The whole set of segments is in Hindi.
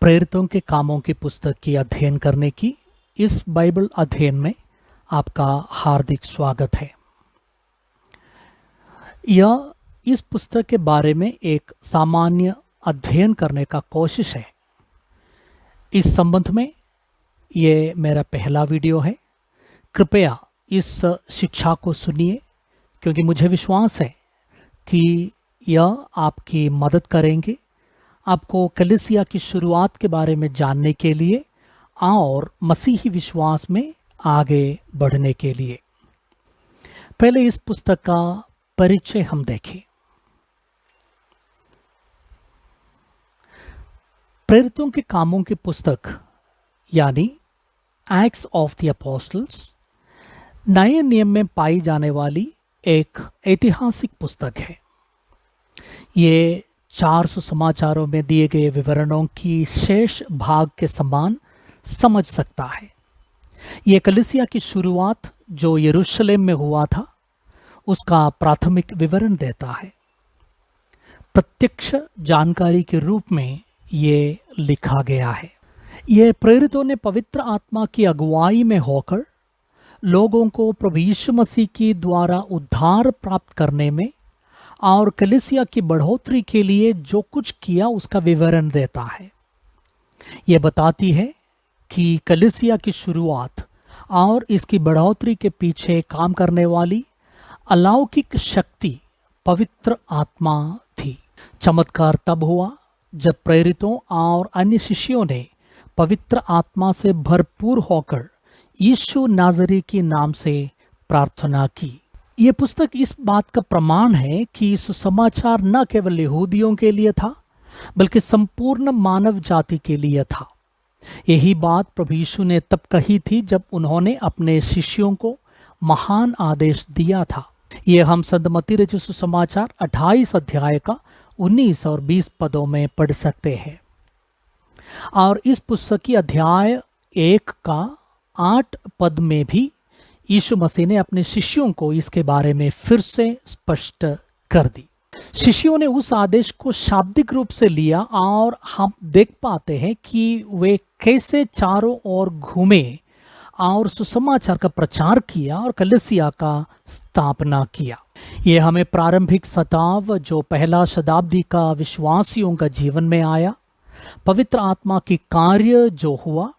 प्रेरितों के कामों की पुस्तक की अध्ययन करने की इस बाइबल अध्ययन में आपका हार्दिक स्वागत है। यह इस पुस्तक के बारे में एक सामान्य अध्ययन करने का कोशिश है। इस संबंध में ये मेरा पहला वीडियो है। कृपया इस शिक्षा को सुनिए, क्योंकि मुझे विश्वास है कि यह आपकी मदद करेंगे आपको कलीसिया की शुरुआत के बारे में जानने के लिए और मसीही विश्वास में आगे बढ़ने के लिए। पहले इस पुस्तक का परिचय हम देखें। प्रेरितों के कामों की पुस्तक यानी एक्ट्स ऑफ द अपोस्टल्स नए नियम में पाई जाने वाली एक ऐतिहासिक पुस्तक है। ये 400 समाचारों में दिए गए विवरणों की शेष भाग के समान समझ सकता है। ये कलीसिया की शुरुआत जो यरूशलेम में हुआ था उसका प्राथमिक विवरण देता है। प्रत्यक्ष जानकारी के रूप में ये लिखा गया है। ये प्रेरितों ने पवित्र आत्मा की अगुवाई में होकर लोगों को प्रभु यीशु मसीह की द्वारा उद्धार प्राप्त करने में और कलीसिया की बढ़ोतरी के लिए जो कुछ किया उसका विवरण देता है। यह बताती है कि कलीसिया की शुरुआत और इसकी बढ़ोतरी के पीछे काम करने वाली अलौकिक शक्ति पवित्र आत्मा थी। चमत्कार तब हुआ जब प्रेरितों और अन्य शिष्यों ने पवित्र आत्मा से भरपूर होकर यीशु नाज़री के नाम से प्रार्थना की। ये पुस्तक इस बात का प्रमाण है कि सुसमाचार न केवल यहूदियों के लिए था बल्कि संपूर्ण मानव जाति के लिए था। यही बात प्रभु यीशु ने तब कही थी जब उन्होंने अपने शिष्यों को महान आदेश दिया था। ये हम संत मत्ती रचित सुसमाचार 28 अध्याय का 19 और 20 पदों में पढ़ सकते हैं। और इस पुस्तक की अध्याय 1 का 8 पद में भी यीशु मसीह ने अपने शिष्यों को इसके बारे में फिर से स्पष्ट कर दी। शिष्यों ने उस आदेश को शाब्दिक रूप से लिया और हम देख पाते हैं कि वे कैसे चारों ओर घूमे और सुसमाचार का प्रचार किया और कलीसिया का स्थापना किया। ये हमें प्रारंभिक सताव जो पहला शताब्दी का विश्वासियों का जीवन में आया, पवित्र आत्मा की कार्य जो हुआ,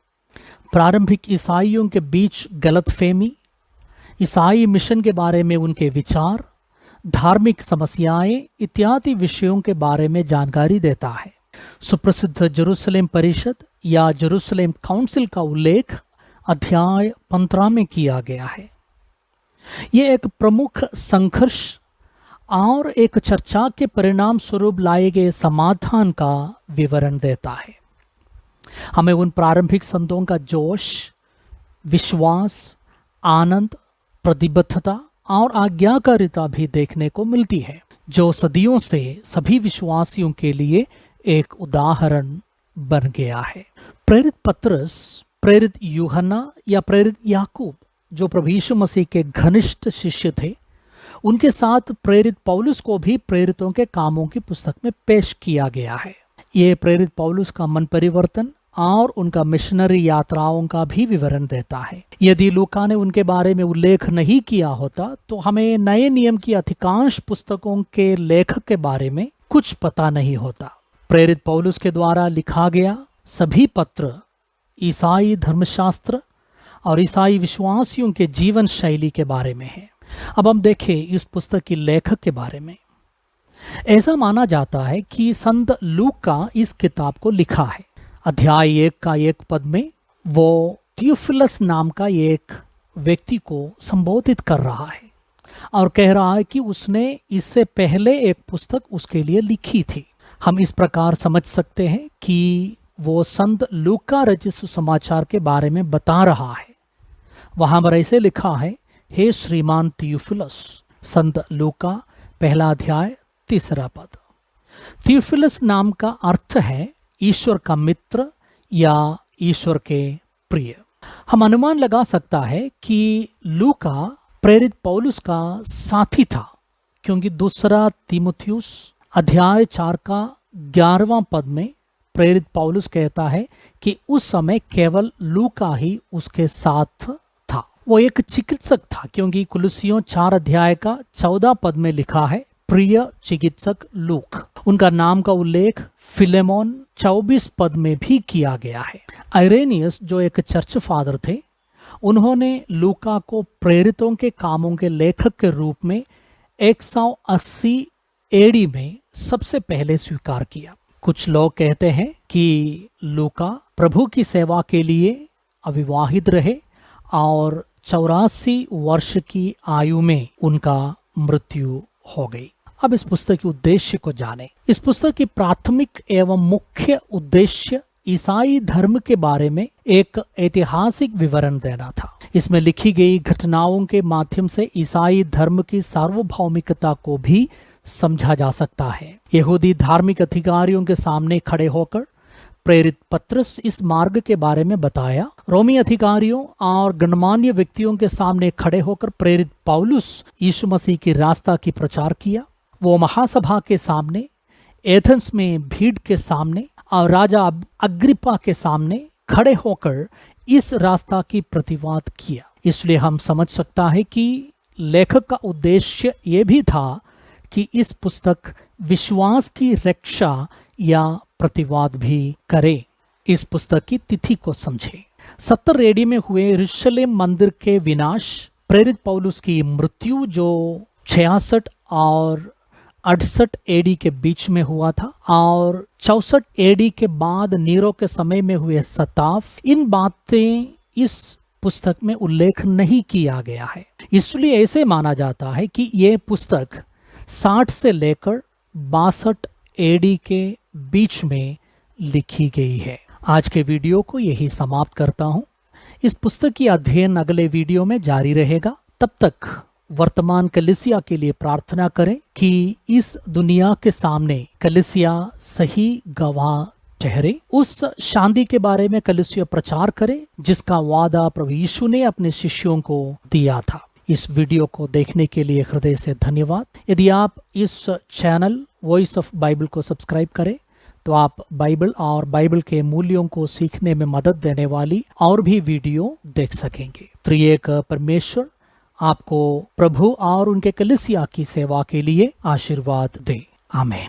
प्रारंभिक ईसाइयों के बीच गलतफहमी, ईसाई मिशन के बारे में उनके विचार, धार्मिक समस्याएं इत्यादि विषयों के बारे में जानकारी देता है। सुप्रसिद्ध जेरूसलेम परिषद या जेरूसलेम काउंसिल का उल्लेख अध्याय 15 में किया गया है। यह एक प्रमुख संघर्ष और एक चर्चा के परिणाम स्वरूप लाए गए समाधान का विवरण देता है। हमें उन प्रारंभिक संतों का जोश, विश्वास, आनंद, प्रतिबद्धता और आज्ञाकारिता भी देखने को मिलती है, जो सदियों से सभी विश्वासियों के लिए एक उदाहरण बन गया है। प्रेरित पतरस, प्रेरित यूहन्ना या प्रेरित याकूब जो प्रभु यीशु मसीह के घनिष्ठ शिष्य थे, उनके साथ प्रेरित पौलुस को भी प्रेरितों के कामों की पुस्तक में पेश किया गया है। ये प्रेरित पौलुस का मन परिवर्तन और उनका मिशनरी यात्राओं का भी विवरण देता है। यदि लूका ने उनके बारे में उल्लेख नहीं किया होता तो हमें नए नियम की अधिकांश पुस्तकों के लेखक के बारे में कुछ पता नहीं होता। प्रेरित पौलुस के द्वारा लिखा गया सभी पत्र ईसाई धर्मशास्त्र और ईसाई विश्वासियों के जीवन शैली के बारे में है। अब हम देखें इस पुस्तक की लेखक के बारे में। ऐसा माना जाता है कि संत लूका इस किताब को लिखा है। अध्याय 1 का 1 पद में वो थियोफिलस नाम का एक व्यक्ति को संबोधित कर रहा है और कह रहा है कि उसने इससे पहले एक पुस्तक उसके लिए लिखी थी। हम इस प्रकार समझ सकते हैं कि वो संत लूका रचित सुसमाचार के बारे में बता रहा है। वहां पर ऐसे लिखा है, हे श्रीमान थियोफिलस, संत लूका 1 अध्याय 3 पद। थियोफिलस नाम का अर्थ है ईश्वर का मित्र या ईश्वर के प्रिय। हम अनुमान लगा सकता है कि लूका प्रेरित पौलुस का साथी था, क्योंकि 2 तीमुथियुस अध्याय 4 का 11वां पद में प्रेरित पौलुस कहता है कि उस समय केवल लूका ही उसके साथ था। वो एक चिकित्सक था, क्योंकि कुलुसियों 4 अध्याय का 14 पद में लिखा है, प्रिय चिकित्सक लूक। उनका नाम का उल्लेख फिलेमोन 24 पद में भी किया गया है। आइरेनियस जो एक चर्च फादर थे, उन्होंने लूका को प्रेरितों के कामों के लेखक के रूप में 180 एडी में सबसे पहले स्वीकार किया। कुछ लोग कहते हैं कि लूका प्रभु की सेवा के लिए अविवाहित रहे और 84 वर्ष की आयु में उनका मृत्यु हो गई। अब इस पुस्तक के उद्देश्य को जानें। इस पुस्तक की प्राथमिक एवं मुख्य उद्देश्य ईसाई धर्म के बारे में एक ऐतिहासिक विवरण देना था। इसमें लिखी गई घटनाओं के माध्यम से ईसाई धर्म की सार्वभौमिकता को भी समझा जा सकता है। यहूदी धार्मिक अधिकारियों के सामने खड़े होकर प्रेरित पत्रस इस मार्ग के बारे में बताया। रोमी अधिकारियों और गणमान्य व्यक्तियों के सामने खड़े होकर प्रेरित पौलुस यीशु मसीह की रास्ता की प्रचार किया। वो महासभा के सामने, एथेंस में भीड़ के सामने और राजा अग्रिप्पा के सामने खड़े होकर इस रास्ता की प्रतिवाद किया। इसलिए हम समझ सकता है कि लेखक का उद्देश्य ये भी था कि इस पुस्तक विश्वास की रक्षा या प्रतिवाद भी करे। इस पुस्तक की तिथि को समझे। 70 एडी में हुए यरूशलेम मंदिर के विनाश, प्रेरित पौलुस की मृत्यु जो 66 और 68 एडी के बीच में हुआ था, और 64 एडी के बाद नीरो के समय में हुए सताव, इन बातें इस पुस्तक में उल्लेख नहीं किया गया है। इसलिए ऐसे माना जाता है कि ये पुस्तक 60 से लेकर 62 एडी के बीच में लिखी गई है। आज के वीडियो को यही समाप्त करता हूं। इस पुस्तक की अध्ययन अगले वीडियो में जारी रहेगा। तब तक वर्तमान कलीसिया के लिए प्रार्थना करें कि इस दुनिया के सामने कलीसिया सही गवाह ठहरे, उस शांति के बारे में कलीसिया प्रचार करे जिसका वादा प्रभु यीशु ने अपने शिष्यों को दिया था। इस वीडियो को देखने के लिए हृदय से धन्यवाद। यदि आप इस चैनल वॉइस ऑफ बाइबल को सब्सक्राइब करें तो आप बाइबल और बाइबल के मूल्यों को सीखने में मदद देने वाली और भी वीडियो देख सकेंगे। त्रिएक परमेश्वर आपको प्रभु और उनके कलीसिया की सेवा के लिए आशीर्वाद दे। आमीन।